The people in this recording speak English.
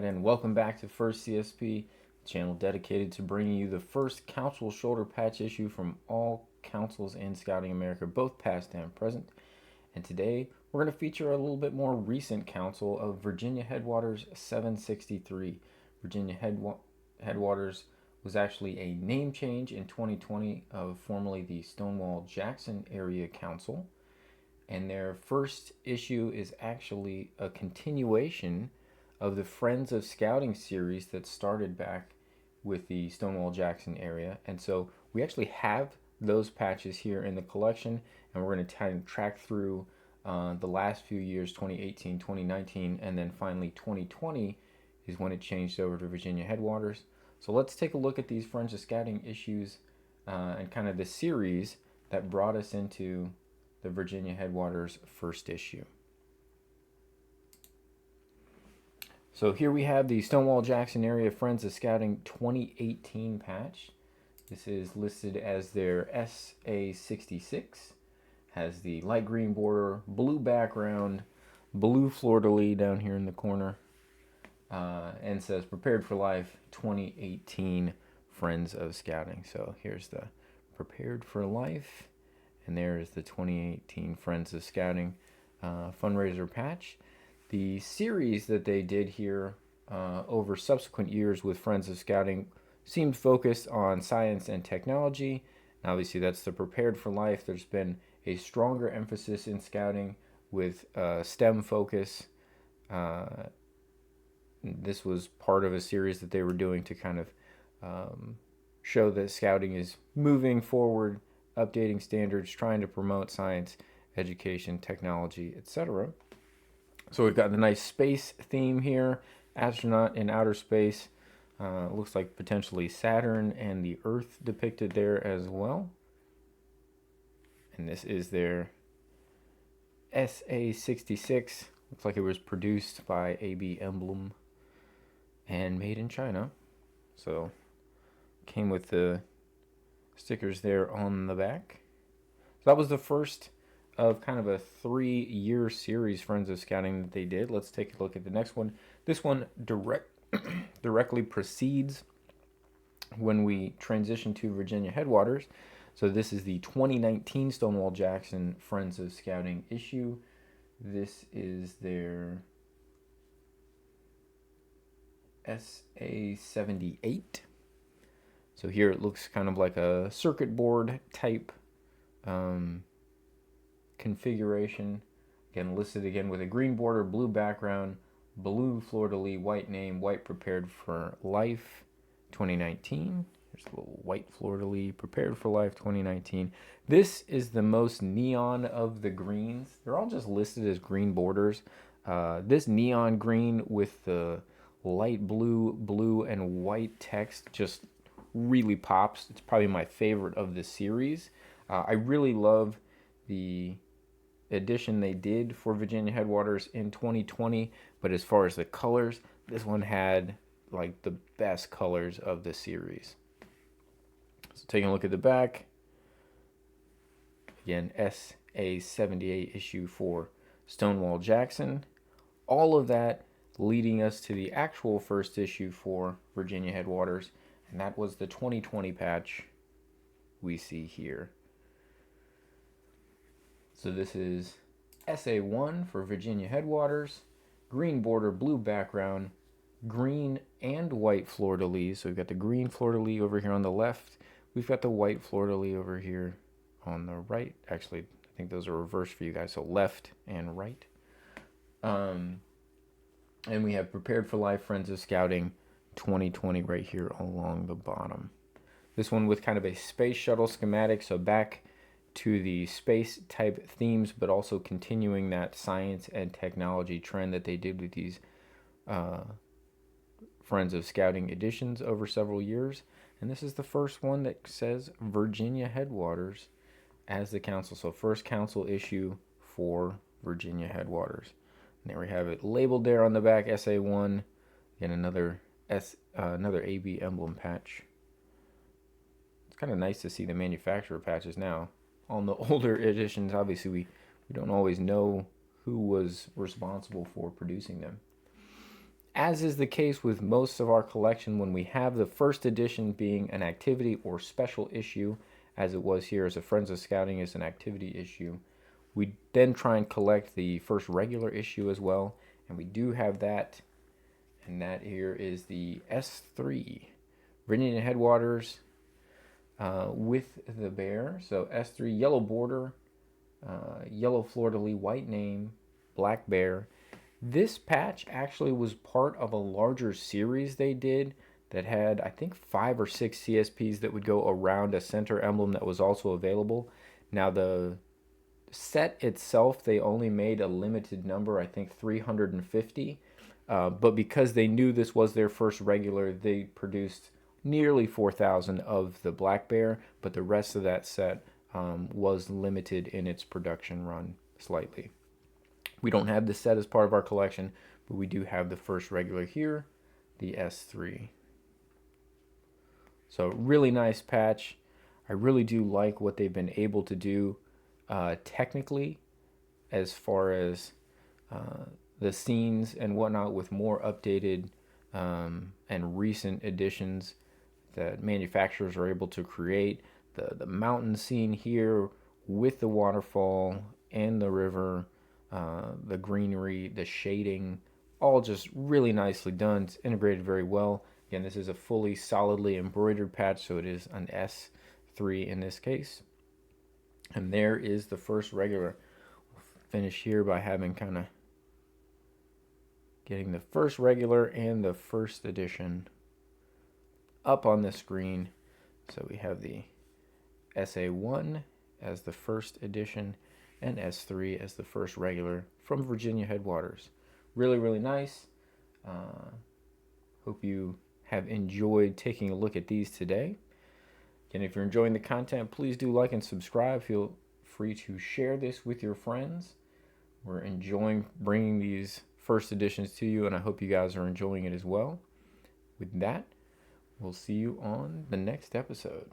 right, and welcome back to First CSP, the channel dedicated to bringing you the first council shoulder patch issue from all councils in Scouting America, both past and present. And today we're going to feature a little bit more recent council of Virginia Headwaters 763. Virginia Headwaters was actually a name change in 2020 of formerly the Stonewall Jackson Area Council. And their first issue is actually a continuation of the Friends of Scouting series that started back with the Stonewall Jackson area. And so we actually have those patches here in the collection, and we're going to try and track through the last few years, 2018, 2019, and then finally 2020 is when it changed over to Virginia Headwaters. So let's take a look at these Friends of Scouting issues and kind of the series that brought us into the Virginia Headwaters first issue. So here we have the Stonewall Jackson Area Friends of Scouting 2018 patch. This is listed as their SA66. Has the light green border, blue background, blue fleur-de-lis down here in the corner, and says Prepared for Life 2018 Friends of Scouting. So here's the Prepared for Life, and there's the 2018 Friends of Scouting fundraiser patch. The series that they did here over subsequent years with Friends of Scouting seemed focused on science and technology. And obviously, that's the Prepared for Life. There's been a stronger emphasis in Scouting with STEM focus. This was part of a series that they were doing to kind of show that Scouting is moving forward, updating standards, trying to promote science, education, technology, etc. So we've got the nice space theme here, astronaut in outer space. Looks like potentially Saturn and the Earth depicted there as well. And this is their SA66. Looks like it was produced by AB Emblem and made in China. So came with the stickers there on the back. So that was the first of kind of a 3-year series Friends of Scouting that they did. Let's take a look at the next one. This one directly precedes when we transition to Virginia Headwaters. So this is the 2019 Stonewall Jackson Friends of Scouting issue. This is their SA78. So here it looks kind of like a circuit board type configuration. Again, listed again with a green border, blue background, blue fleur-de-lis, white name, white Prepared for Life 2019. Here's a little white fleur-de-lis, Prepared for Life 2019. This is the most neon of the greens. They're all just listed as green borders. This neon green with the light blue, blue, and white text just really pops. It's probably my favorite of the series. I really love the edition they did for Virginia Headwaters in 2020, but as far as the colors, this one had like the best colors of the series. So taking a look at the back, again, SA78 issue for Stonewall Jackson. All of that leading us to the actual first issue for Virginia Headwaters, and that was the 2020 patch we see here. So this is SA1 for Virginia Headwaters, green border, blue background, green and white fleur-de-lis. So we've got the green fleur-de-lis over here on the left. We've got the white fleur-de-lis over here on the right. Actually, I think those are reversed for you guys, so left and right. And we have Prepared for Life Friends of Scouting 2020 right here along the bottom. This one with kind of a space shuttle schematic, so back to the space type themes, but also continuing that science and technology trend that they did with these Friends of Scouting editions over several years. And this is the first one that says Virginia Headwaters as the council. So first council issue for Virginia Headwaters. And there we have it labeled there on the back, SA1. Again, another AB emblem patch. It's kind of nice to see the manufacturer patches now. On the older editions, obviously, we don't always know who was responsible for producing them. As is the case with most of our collection, when we have the first edition being an activity or special issue, as it was here as a Friends of Scouting is an activity issue, we then try and collect the first regular issue as well, and we do have that, and that here is the S3, Virginia Headwaters with the bear. So S3, yellow border, yellow fleur-de-lis, white name, black bear. This patch actually was part of a larger series they did that had, I think, 5 or 6 CSPs that would go around a center emblem that was also available. Now, the set itself, they only made a limited number, I think 350. But because they knew this was their first regular, they produced nearly 4,000 of the black bear, but the rest of that set was limited in its production run slightly. We don't have the set as part of our collection, but we do have the first regular here, the S3. So really nice patch. I really do like what they've been able to do technically as far as the scenes and whatnot with more updated and recent additions that manufacturers are able to create. The mountain scene here with the waterfall and the river, the greenery, the shading, all just really nicely done. It's integrated very well. Again, this is a fully solidly embroidered patch, so it is an S3 in this case. And there is the first regular. We'll finish here by having kind of getting the first regular and the first edition up on the screen. So we have the SA1 as the first edition and S3 as the first regular from Virginia Headwaters. Really, really nice. Hope you have enjoyed taking a look at these today. And if you're enjoying the content, please do like and subscribe. Feel free to share this with your friends. We're enjoying bringing these first editions to you, and I hope you guys are enjoying it as well. With that, we'll see you on the next episode.